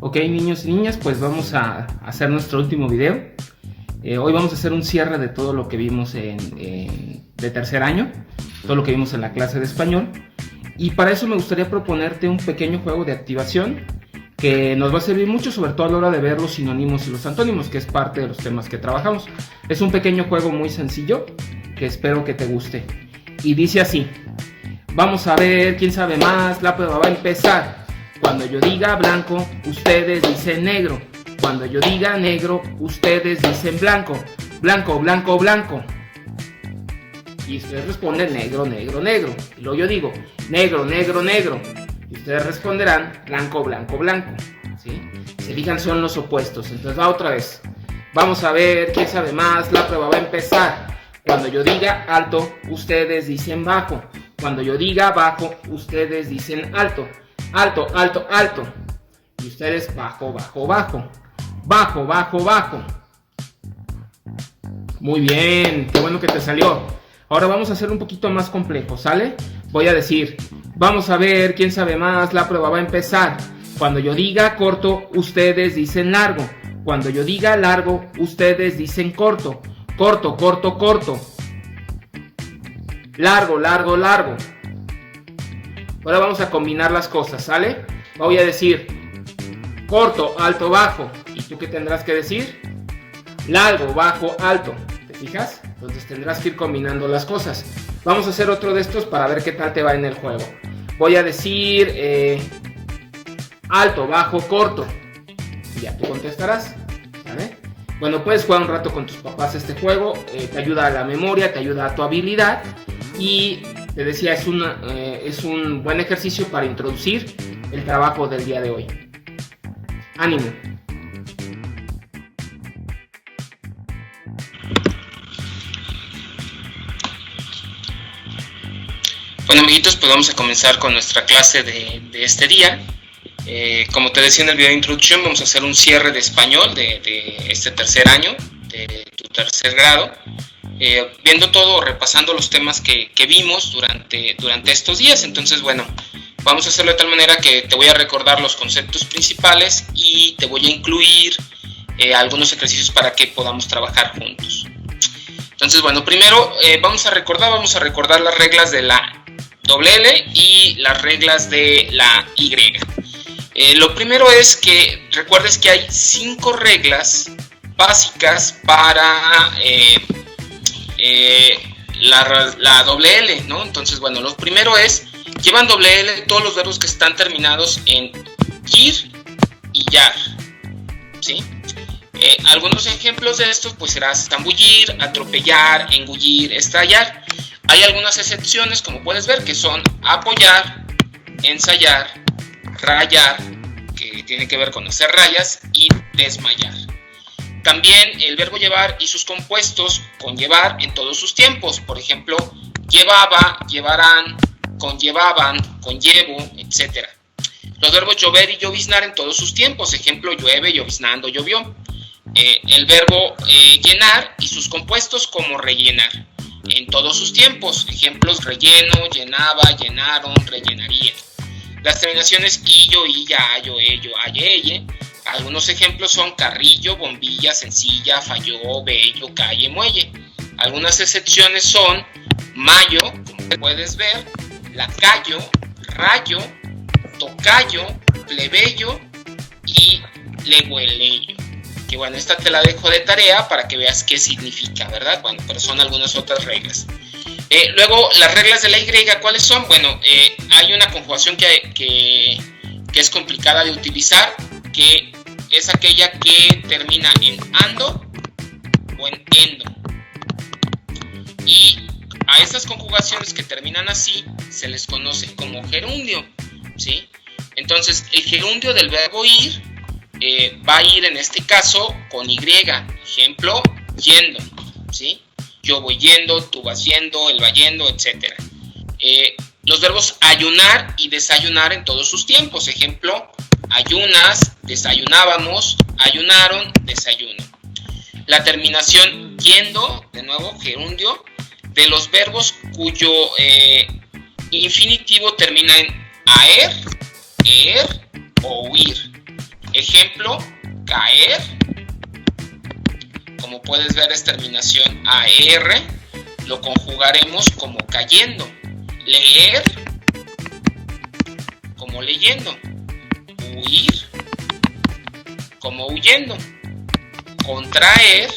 Ok, niños y niñas, pues vamos a hacer nuestro último video. Hoy vamos a hacer un cierre de todo lo que vimos de tercer año, todo lo que vimos en la clase de español. Y para eso me gustaría proponerte un pequeño juego de activación que nos va a servir mucho, sobre todo a la hora de ver los sinónimos y los antónimos, que es parte de los temas que trabajamos. Es un pequeño juego muy sencillo que espero que te guste. Y dice así: vamos a ver quién sabe más, la prueba va a empezar. Cuando yo diga blanco, ustedes dicen negro. Cuando yo diga negro, ustedes dicen blanco. Blanco, blanco, blanco. Y ustedes responden negro, negro, negro. Y luego yo digo negro, negro, negro. Y ustedes responderán blanco, blanco, blanco. ¿Sí? Se fijan, son los opuestos. Entonces va otra vez. Vamos a ver quién sabe más, la prueba va a empezar. Cuando yo diga alto, ustedes dicen bajo. Cuando yo diga bajo, ustedes dicen alto. Alto, alto, alto. Y ustedes bajo, bajo, bajo. Bajo, bajo, bajo. Muy bien, qué bueno que te salió. Ahora vamos a hacer un poquito más complejo, ¿sale? Voy a decir, vamos a ver quién sabe más, la prueba va a empezar. Cuando yo diga corto, ustedes dicen largo. Cuando yo diga largo, ustedes dicen corto. Corto, corto, corto. Largo, largo, largo. Ahora vamos a combinar las cosas, ¿sale? Voy a decir corto, alto, bajo. ¿Y tú qué tendrás que decir? Largo, bajo, alto. ¿Te fijas? Entonces tendrás que ir combinando las cosas. Vamos a hacer otro de estos para ver qué tal te va en el juego. Voy a decir alto, bajo, corto. Y ya tú contestarás, ¿vale? Bueno, puedes jugar un rato con tus papás este juego. Te ayuda a la memoria, te ayuda a tu habilidad. Y te decía, es un buen ejercicio para introducir el trabajo del día de hoy. ¡Ánimo! Bueno, amiguitos, pues vamos a comenzar con nuestra clase de este día. Como te decía en el video de introducción, vamos a hacer un cierre de español de este tercer año, de tu tercer grado. Viendo todo, repasando los temas que vimos durante estos días. Entonces, bueno, vamos a hacerlo de tal manera que te voy a recordar los conceptos principales y te voy a incluir algunos ejercicios para que podamos trabajar juntos. Entonces, bueno, primero vamos a recordar las reglas de la doble L y las reglas de la Y. Lo primero es que recuerdes que hay 5 reglas básicas para la doble L, ¿no? Entonces, bueno, lo primero es, llevan doble L todos los verbos que están terminados en ir y yar, ¿sí? Algunos ejemplos de estos pues será zambullir, atropellar, engullir, estallar. Hay algunas excepciones, como puedes ver, que son apoyar, ensayar, rayar, que tiene que ver con hacer rayas, y desmayar. También el verbo llevar y sus compuestos con llevar en todos sus tiempos. Por ejemplo, llevaba, llevarán, conllevaban, conllevo, etc. Los verbos llover y lloviznar en todos sus tiempos. Ejemplo, llueve, lloviznando, llovió. El verbo llenar y sus compuestos como rellenar en todos sus tiempos. Ejemplos, relleno, llenaba, llenaron, rellenaría. Las terminaciones illo, illa, ayo, ello, aye, eye. Algunos ejemplos son carrillo, bombilla, sencilla, falló, bello, calle, muelle. Algunas excepciones son mayo, como puedes ver, lacayo, rayo, tocayo, plebeyo y legüeleyo. Que bueno, esta te la dejo de tarea para que veas qué significa, ¿verdad? Bueno, pero son algunas otras reglas. Luego, las reglas de la Y, ¿cuáles son? Bueno, hay una conjugación que es complicada de utilizar, que es aquella que termina en ando o en endo. Y a estas conjugaciones que terminan así se les conoce como gerundio, ¿sí? Entonces, el gerundio del verbo ir va a ir en este caso con Y. Ejemplo, yendo, ¿sí? Yo voy yendo, tú vas yendo, él va yendo, etc. Los verbos ayunar y desayunar en todos sus tiempos. Ejemplo, ayunas, desayunábamos, ayunaron, desayuno. La terminación yendo, de nuevo, gerundio, de los verbos cuyo infinitivo termina en aer, o huir. Ejemplo, caer. Como puedes ver es terminación AR. Lo conjugaremos como cayendo. Leer, como leyendo. Huir, como huyendo. Contraer,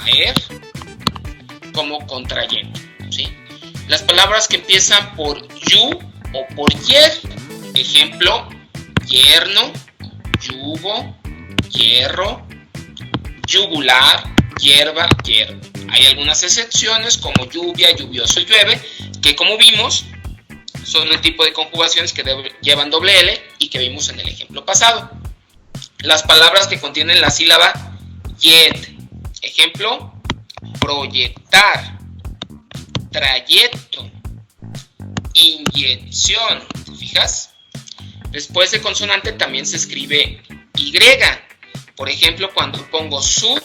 aer, como contrayendo, ¿sí? Las palabras que empiezan por yu o por yer, ejemplo, yerno, yugo, hierro, yugular, hierba, hierbo. Hay algunas excepciones como lluvia, lluvioso, llueve, que como vimos son el tipo de conjugaciones que llevan doble L y que vimos en el ejemplo pasado. Las palabras que contienen la sílaba yet, ejemplo, proyectar, trayecto, inyección, ¿te fijas? Después de consonante también se escribe Y. Por ejemplo, cuando pongo su,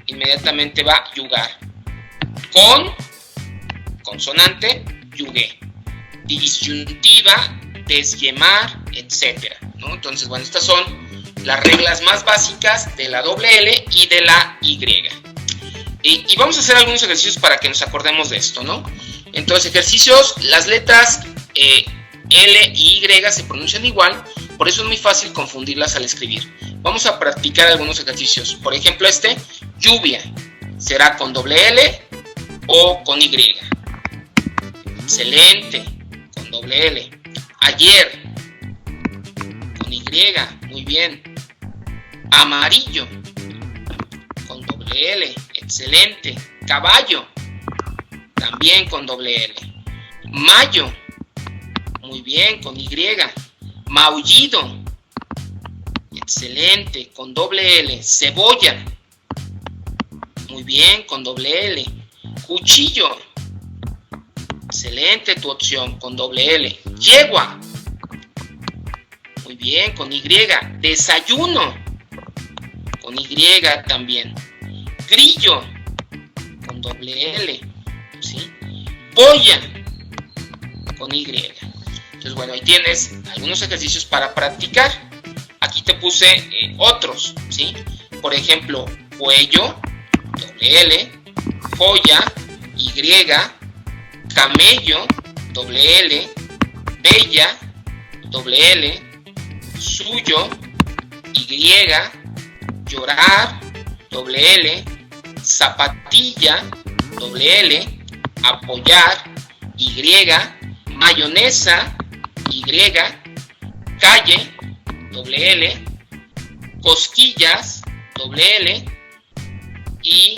inmediatamente va yugar. Con, consonante, yugué. Disyuntiva, desyemar, etc., ¿no? Entonces, bueno, estas son las reglas más básicas de la doble L y de la Y. Y vamos a hacer algunos ejercicios para que nos acordemos de esto, ¿no? Entonces, ejercicios, las letras L y Y se pronuncian igual, por eso es muy fácil confundirlas al escribir. Vamos a practicar algunos ejercicios. Por ejemplo, lluvia, será con doble L o con Y. Excelente, con doble L. Ayer, con Y, muy bien. Amarillo, con doble L, excelente. Caballo, también con doble L. Mayo, muy bien, con Y. Maullido, excelente, con doble L. Cebolla, muy bien, con doble L. Cuchillo, excelente tu opción, con doble L. Yegua, muy bien, con Y. Desayuno, con Y también. Grillo, con doble L, ¿sí? Boya, con Y. Entonces, bueno, ahí tienes algunos ejercicios para practicar. Aquí te puse otros, ¿sí? Por ejemplo, cuello, doble L, polla, Y, camello, doble L, bella, doble L, suyo, Y, llorar, doble L, zapatilla, doble L, apoyar, Y, mayonesa, Y, calle, doble L, cosquillas, doble L, y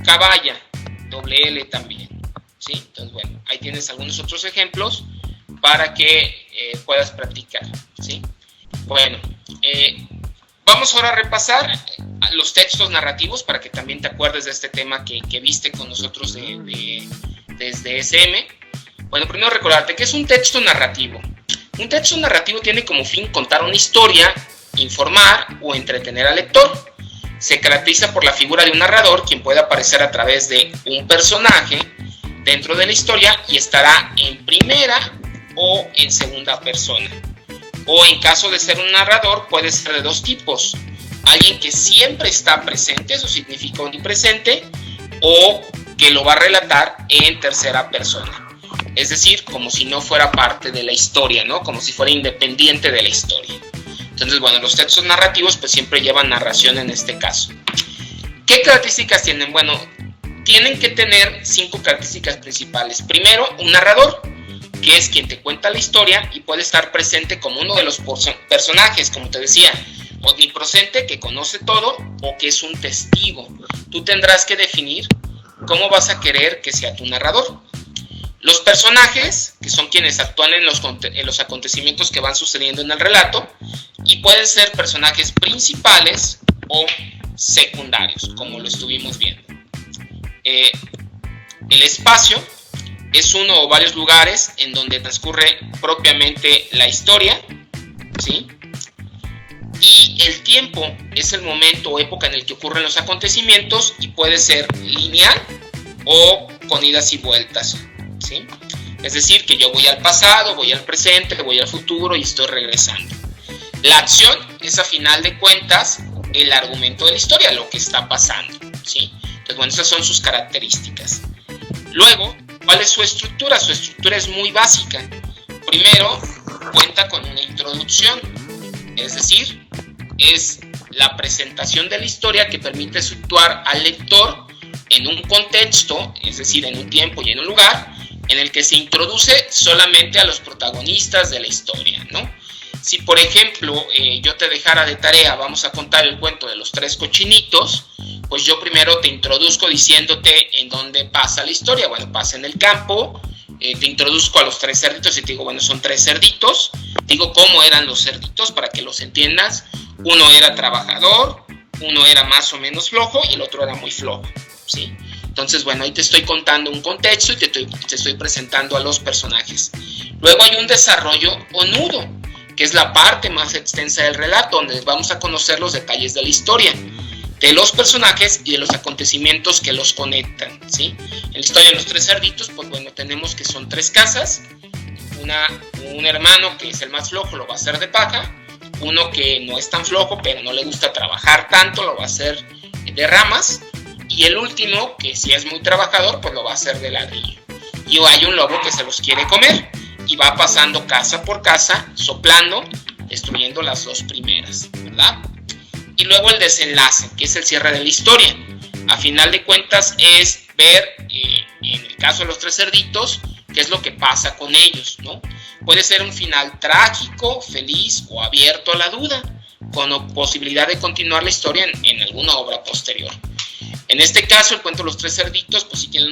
caballa, doble L también, ¿sí? Entonces, bueno, ahí tienes algunos otros ejemplos para que puedas practicar, ¿sí? Bueno, vamos ahora a repasar los textos narrativos para que también te acuerdes de este tema que viste con nosotros desde SM. Bueno, primero recordarte que es un texto narrativo. Un texto narrativo tiene como fin contar una historia, informar o entretener al lector. Se caracteriza por la figura de un narrador, quien puede aparecer a través de un personaje dentro de la historia y estará en primera o en segunda persona. O en caso de ser un narrador, puede ser de dos tipos. Alguien que siempre está presente, eso significa omnipresente, o que lo va a relatar en tercera persona. Es decir, como si no fuera parte de la historia, ¿no? Como si fuera independiente de la historia. Entonces, bueno, los textos narrativos pues siempre llevan narración en este caso. ¿Qué características tienen? Bueno, tienen que tener 5 características principales. Primero, un narrador, que es quien te cuenta la historia y puede estar presente como uno de los personajes, como te decía, omnipresente, que conoce todo, o que es un testigo. Tú tendrás que definir cómo vas a querer que sea tu narrador. Los personajes, que son quienes actúan en los acontecimientos que van sucediendo en el relato, y pueden ser personajes principales o secundarios, como lo estuvimos viendo. El espacio es uno o varios lugares en donde transcurre propiamente la historia, ¿sí? Y el tiempo es el momento o época en el que ocurren los acontecimientos y puede ser lineal o con idas y vueltas, ¿sí? Es decir, que yo voy al pasado, voy al presente, voy al futuro y estoy regresando. La acción es, a final de cuentas, el argumento de la historia, lo que está pasando, ¿sí? Entonces, bueno, esas son sus características. Luego, ¿cuál es su estructura? Su estructura es muy básica. Primero, cuenta con una introducción, es decir, es la presentación de la historia que permite situar al lector en un contexto, es decir, en un tiempo y en un lugar, en el que se introduce solamente a los protagonistas de la historia, ¿no? Si, por ejemplo, yo te dejara de tarea, vamos a contar el cuento de los 3 cochinitos, pues yo primero te introduzco diciéndote en dónde pasa la historia. Bueno, pasa en el campo, te introduzco a los 3 cerditos y te digo, bueno, son 3 cerditos, digo cómo eran los cerditos para que los entiendas. Uno era trabajador, uno era más o menos flojo y el otro era muy flojo, ¿sí? Entonces, bueno, ahí te estoy contando un contexto y te estoy presentando a los personajes. Luego hay un desarrollo o nudo, que es la parte más extensa del relato, donde vamos a conocer los detalles de la historia, de los personajes y de los acontecimientos que los conectan, ¿sí? En la historia de los 3 cerditos, pues bueno, tenemos que son 3 casas, un hermano que es el más flojo lo va a hacer de paja, uno que no es tan flojo pero no le gusta trabajar tanto lo va a hacer de ramas, y el último, que si es muy trabajador, pues lo va a hacer de ladrillo. Y hay un lobo que se los quiere comer y va pasando casa por casa, soplando, destruyendo las 2 primeras, ¿verdad? Y luego el desenlace, que es el cierre de la historia. A final de cuentas es ver, en el caso de los 3 cerditos, qué es lo que pasa con ellos, ¿no? Puede ser un final trágico, feliz o abierto a la duda, con posibilidad de continuar la historia en alguna obra posterior. En este caso, el cuento de los 3 cerditos, pues sí tiene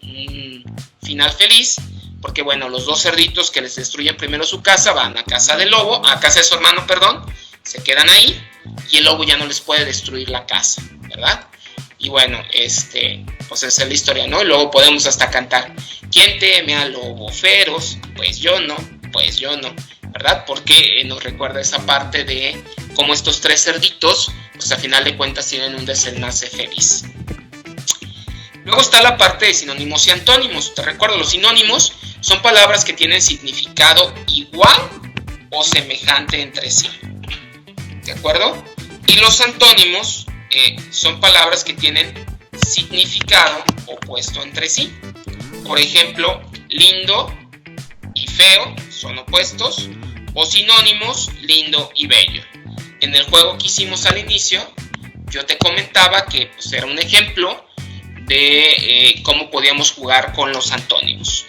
un final feliz, porque bueno, los 2 cerditos que les destruyen primero su casa van a casa del lobo, a casa de su hermano, perdón, se quedan ahí y el lobo ya no les puede destruir la casa, ¿verdad? Y bueno, pues esa es la historia, ¿no? Y luego podemos hasta cantar, ¿quién teme al lobo feroz? Pues yo no, ¿verdad? Porque nos recuerda esa parte de cómo estos 3 cerditos, pues a final de cuentas tienen un desenlace feliz. Luego está la parte de sinónimos y antónimos. Te recuerdo, los sinónimos son palabras que tienen significado igual o semejante entre sí, ¿de acuerdo? Y los antónimos son palabras que tienen significado opuesto entre sí. Por ejemplo, lindo y feo son opuestos, o sinónimos, lindo y bello. En el juego que hicimos al inicio, yo te comentaba que pues, era un ejemplo de cómo podíamos jugar con los antónimos.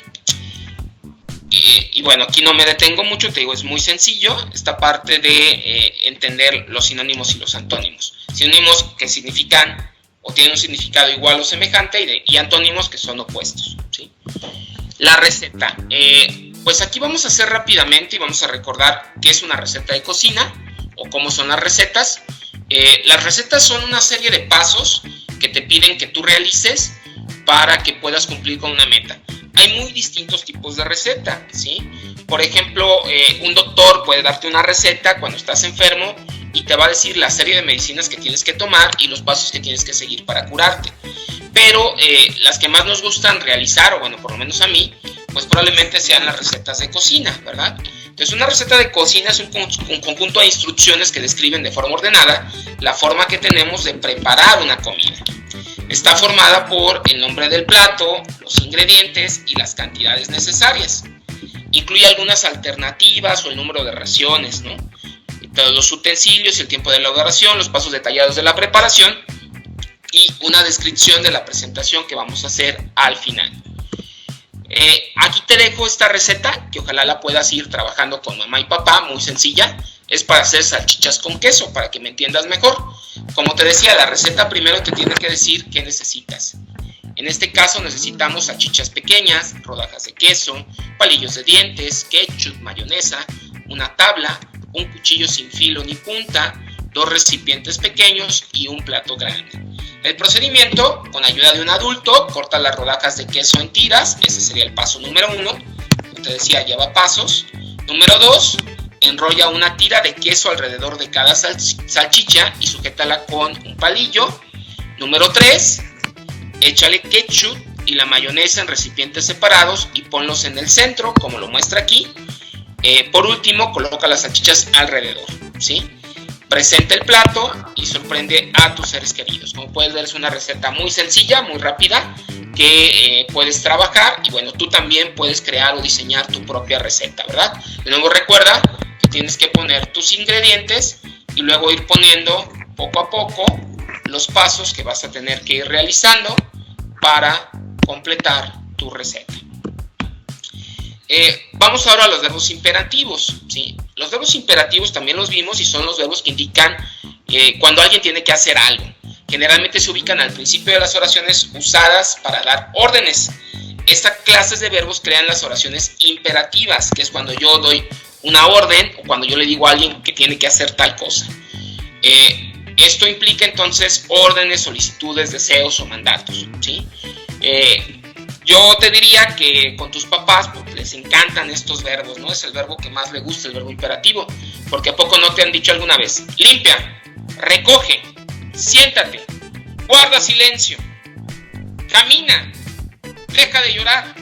Y bueno, aquí no me detengo mucho, te digo, es muy sencillo esta parte de entender los sinónimos y los antónimos. Sinónimos que significan o tienen un significado igual o semejante y antónimos que son opuestos, ¿sí? La receta. Pues aquí vamos a hacer rápidamente y vamos a recordar qué es una receta de cocina o cómo son las recetas. Las recetas son una serie de pasos que te piden que tú realices para que puedas cumplir con una meta. Hay muy distintos tipos de receta, ¿sí? Por ejemplo, un doctor puede darte una receta cuando estás enfermo y te va a decir la serie de medicinas que tienes que tomar y los pasos que tienes que seguir para curarte. Pero las que más nos gustan realizar, o bueno, por lo menos a mí, pues probablemente sean las recetas de cocina, ¿verdad? Entonces, una receta de cocina es un conjunto de instrucciones que describen de forma ordenada la forma que tenemos de preparar una comida. Está formada por el nombre del plato, los ingredientes y las cantidades necesarias. Incluye algunas alternativas o el número de raciones, ¿no? Todos los utensilios, el tiempo de elaboración, los pasos detallados de la preparación y una descripción de la presentación que vamos a hacer al final. Aquí te dejo esta receta que ojalá la puedas ir trabajando con mamá y papá, muy sencilla. Es para hacer salchichas con queso, para que me entiendas mejor. Como te decía, la receta primero te tiene que decir qué necesitas. En este caso necesitamos salchichas pequeñas, rodajas de queso, palillos de dientes, ketchup, mayonesa, una tabla, un cuchillo sin filo ni punta, 2 recipientes pequeños y un plato grande. El procedimiento, con ayuda de un adulto, corta las rodajas de queso en tiras. Ese sería el paso número 1. Como te decía, lleva pasos. Número 2, enrolla una tira de queso alrededor de cada salchicha y sujétala con un palillo. Número 3, échale ketchup y la mayonesa en recipientes separados y ponlos en el centro, como lo muestra aquí. Por último, coloca las salchichas alrededor, ¿sí? Presenta el plato y sorprende a tus seres queridos. Como puedes ver, es una receta muy sencilla, muy rápida, que puedes trabajar y bueno, tú también puedes crear o diseñar tu propia receta, ¿verdad? De nuevo, recuerda que tienes que poner tus ingredientes y luego ir poniendo poco a poco los pasos que vas a tener que ir realizando para completar tu receta. Vamos ahora a los verbos imperativos, ¿sí? Los verbos imperativos también los vimos y son los verbos que indican cuando alguien tiene que hacer algo. Generalmente se ubican al principio de las oraciones usadas para dar órdenes. Estas clases de verbos crean las oraciones imperativas, que es cuando yo doy una orden o cuando yo le digo a alguien que tiene que hacer tal cosa. Esto implica entonces órdenes, solicitudes, deseos o mandatos, ¿sí? Yo te diría que con tus papás pues, les encantan estos verbos, ¿no? Es el verbo que más les gusta, el verbo imperativo. Porque ¿a poco no te han dicho alguna vez? Limpia, recoge, siéntate, guarda silencio, camina, deja de llorar.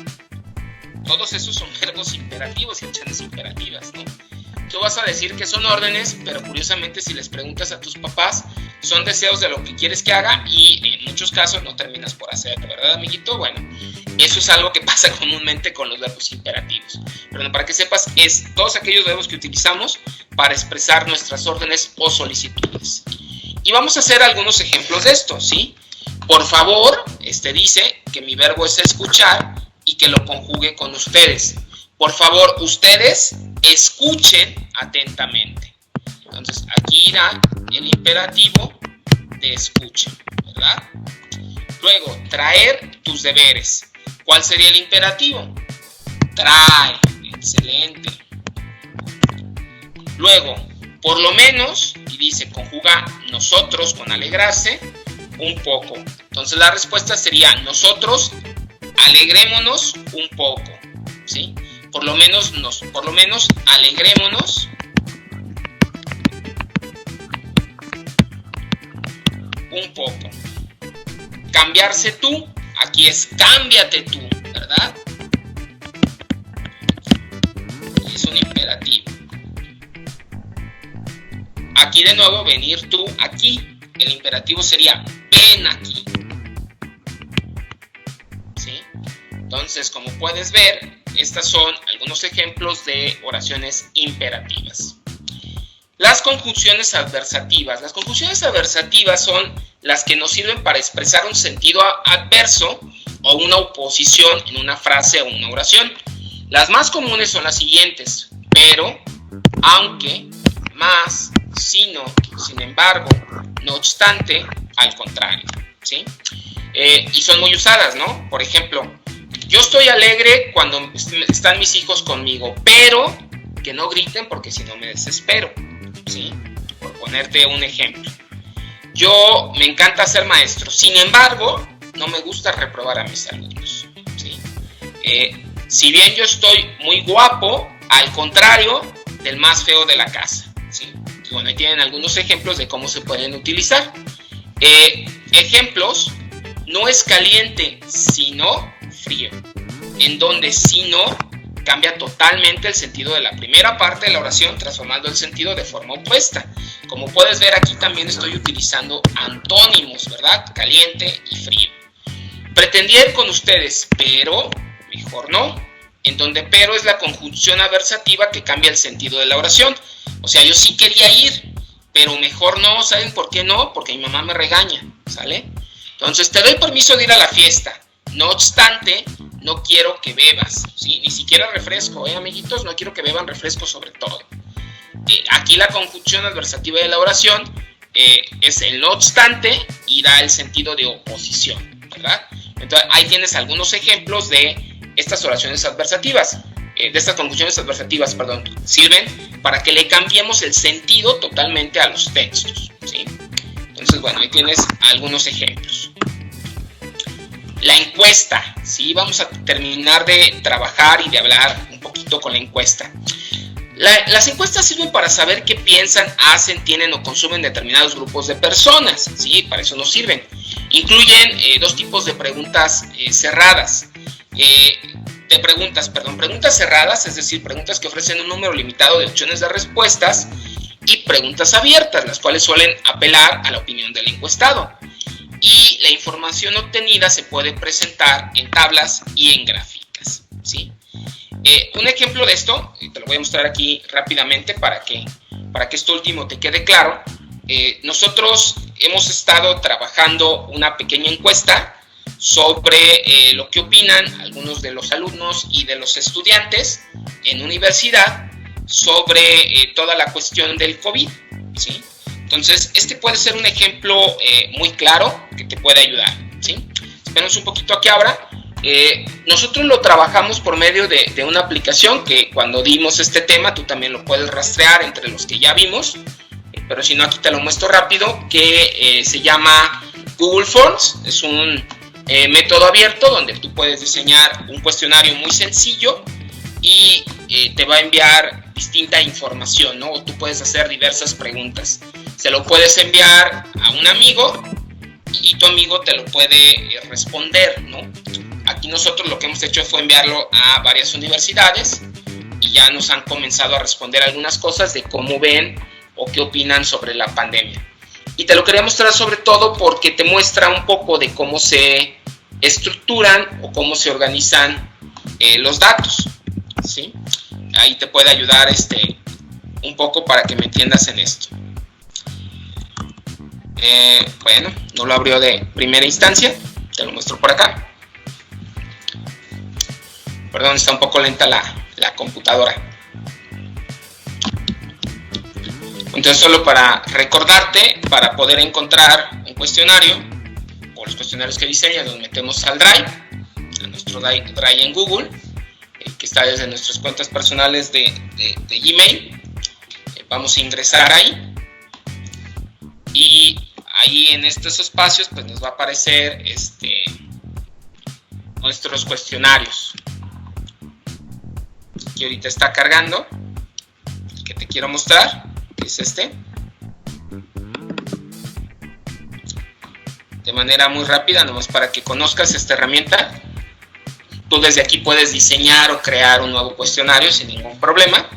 Todos esos son verbos imperativos y acciones imperativas, ¿no? Tú vas a decir que son órdenes, pero curiosamente si les preguntas a tus papás, son deseos de lo que quieres que haga y en muchos casos no terminas por hacerlo, ¿verdad, amiguito? Bueno, eso es algo que pasa comúnmente con los verbos imperativos. Pero para que sepas, es todos aquellos verbos que utilizamos para expresar nuestras órdenes o solicitudes. Y vamos a hacer algunos ejemplos de esto, ¿sí? Por favor, dice que mi verbo es escuchar y que lo conjugue con ustedes. Por favor, ustedes escuchen atentamente. Entonces, aquí irá el imperativo de escucha, ¿verdad? Luego, traer tus deberes. ¿Cuál sería el imperativo? Trae. Excelente. Luego, por lo menos, y dice, conjuga nosotros con alegrarse, un poco. Entonces, la respuesta sería, nosotros alegrémonos un poco, ¿sí? Por lo menos alegrémonos un poco. Cambiarse tú, aquí es cámbiate tú, ¿verdad? Es un imperativo. Aquí de nuevo, venir tú aquí. El imperativo sería ven aquí. ¿Sí? Entonces, como puedes ver, estos son algunos ejemplos de oraciones imperativas. Las conjunciones adversativas. Las conjunciones adversativas son las que nos sirven para expresar un sentido adverso o una oposición en una frase o una oración. Las más comunes son las siguientes: pero, aunque, más, sino, sin embargo, no obstante, al contrario, ¿sí? Y son muy usadas, ¿no? Por ejemplo, yo estoy alegre cuando están mis hijos conmigo, pero que no griten porque si no me desespero, ¿sí? Por ponerte un ejemplo. Yo me encanta ser maestro, sin embargo, no me gusta reprobar a mis alumnos, ¿sí? Si bien yo estoy muy guapo, al contrario del más feo de la casa, ¿sí? Bueno, ahí tienen algunos ejemplos de cómo se pueden utilizar. Ejemplos: no es caliente, sino frío. En donde sino cambia totalmente el sentido de la primera parte de la oración, transformando el sentido de forma opuesta. Como puedes ver, aquí también estoy utilizando antónimos, ¿verdad? Caliente y frío. Pretendía ir con ustedes, pero mejor no. En donde pero es la conjunción adversativa que cambia el sentido de la oración. O sea, yo sí quería ir, pero mejor no. ¿Saben por qué no? Porque mi mamá me regaña, ¿sale? Entonces, te doy permiso de ir a la fiesta. No obstante, no quiero que bebas, ¿sí? Ni siquiera refresco, amiguitos, no quiero que beban refresco sobre todo. Aquí la conjunción adversativa de la oración es el no obstante y da el sentido de oposición, ¿verdad? Entonces, ahí tienes algunos ejemplos de estas oraciones adversativas, de estas conjunciones adversativas, perdón, sirven para que le cambiemos el sentido totalmente a los textos, ¿sí? Entonces, bueno, ahí tienes algunos ejemplos. La encuesta, ¿sí? Vamos a terminar de trabajar y de hablar un poquito con la encuesta. Las encuestas sirven para saber qué piensan, hacen, tienen o consumen determinados grupos de personas, ¿sí? Para eso nos sirven. Incluyen dos tipos de preguntas cerradas. Preguntas cerradas, es decir, preguntas que ofrecen un número limitado de opciones de respuestas, y preguntas abiertas, las cuales suelen apelar a la opinión del encuestado. Y la información obtenida se puede presentar en tablas y en gráficas, ¿sí? Un ejemplo de esto, te lo voy a mostrar aquí rápidamente para que esto último te quede claro. Nosotros hemos estado trabajando una pequeña encuesta sobre lo que opinan algunos de los alumnos y de los estudiantes en universidad sobre toda la cuestión del COVID, ¿sí? Entonces, este puede ser un ejemplo muy claro que te puede ayudar, ¿sí? Esperemos un poquito a que abra. Nosotros lo trabajamos por medio de una aplicación que cuando dimos este tema tú también lo puedes rastrear entre los que ya vimos, pero si no aquí te lo muestro rápido, que se llama Google Forms. Es un método abierto donde tú puedes diseñar un cuestionario muy sencillo y te va a enviar distinta información, ¿no? O tú puedes hacer diversas preguntas. Se lo puedes enviar a un amigo y tu amigo te lo puede responder, ¿no? Aquí nosotros lo que hemos hecho fue enviarlo a varias universidades y ya nos han comenzado a responder algunas cosas de cómo ven o qué opinan sobre la pandemia. Y te lo quería mostrar sobre todo porque te muestra un poco de cómo se estructuran o cómo se organizan los datos, ¿sí? Ahí te puede ayudar un poco para que me entiendas en esto. Bueno, no lo abrió de primera instancia, te lo muestro por acá. Perdón, está un poco lenta la computadora. Entonces, solo para recordarte, para poder encontrar un cuestionario o los cuestionarios que diseñas, nos metemos al Drive, a nuestro Drive en Google, que está desde nuestras cuentas personales de Gmail. Vamos a ingresar ahí y ahí en estos espacios pues nos va a aparecer nuestros cuestionarios, que ahorita está cargando, el que te quiero mostrar es de manera muy rápida, nomás para que conozcas esta herramienta. Tú desde aquí puedes diseñar o crear un nuevo cuestionario sin ningún problema,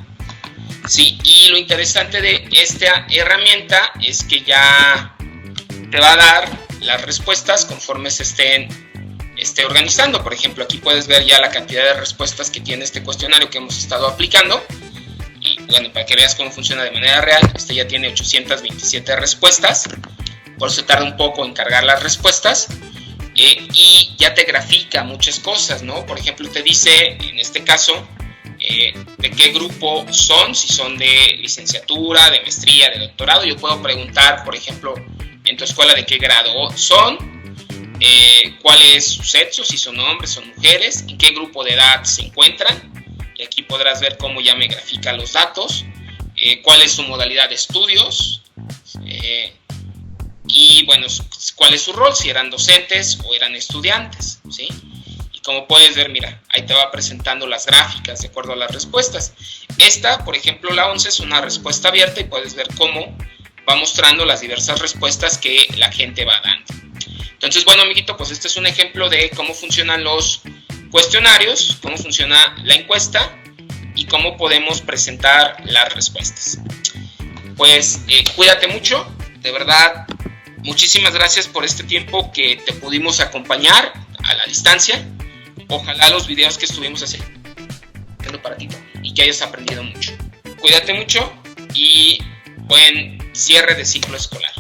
¿sí? Y lo interesante de esta herramienta es que ya te va a dar las respuestas conforme se esté organizando. Por ejemplo, aquí puedes ver ya la cantidad de respuestas que tiene este cuestionario que hemos estado aplicando. Y bueno, para que veas cómo funciona de manera real, ya tiene 827 respuestas. Por eso tarda un poco en cargar las respuestas. Y ya te grafica muchas cosas, ¿no? Por ejemplo, te dice, en este caso, de qué grupo son, si son de licenciatura, de maestría, de doctorado. Yo puedo preguntar, por ejemplo, en tu escuela de qué grado son, cuál es su sexo, si son hombres o mujeres, en qué grupo de edad se encuentran. Y aquí podrás ver cómo ya me grafica los datos, cuál es su modalidad de estudios, y bueno, cuál es su rol, si eran docentes o eran estudiantes, ¿sí? Y como puedes ver, mira, ahí te va presentando las gráficas de acuerdo a las respuestas. Esta, por ejemplo, la 11 es una respuesta abierta y puedes ver cómo va mostrando las diversas respuestas que la gente va dando. Entonces, bueno, amiguito, pues este es un ejemplo de cómo funcionan los cuestionarios, cómo funciona la encuesta y cómo podemos presentar las respuestas. Pues cuídate mucho, de verdad. Muchísimas gracias por este tiempo que te pudimos acompañar a la distancia. Ojalá los videos que estuvimos haciendo para ti y que hayas aprendido mucho. Cuídate mucho y buen cierre de ciclo escolar.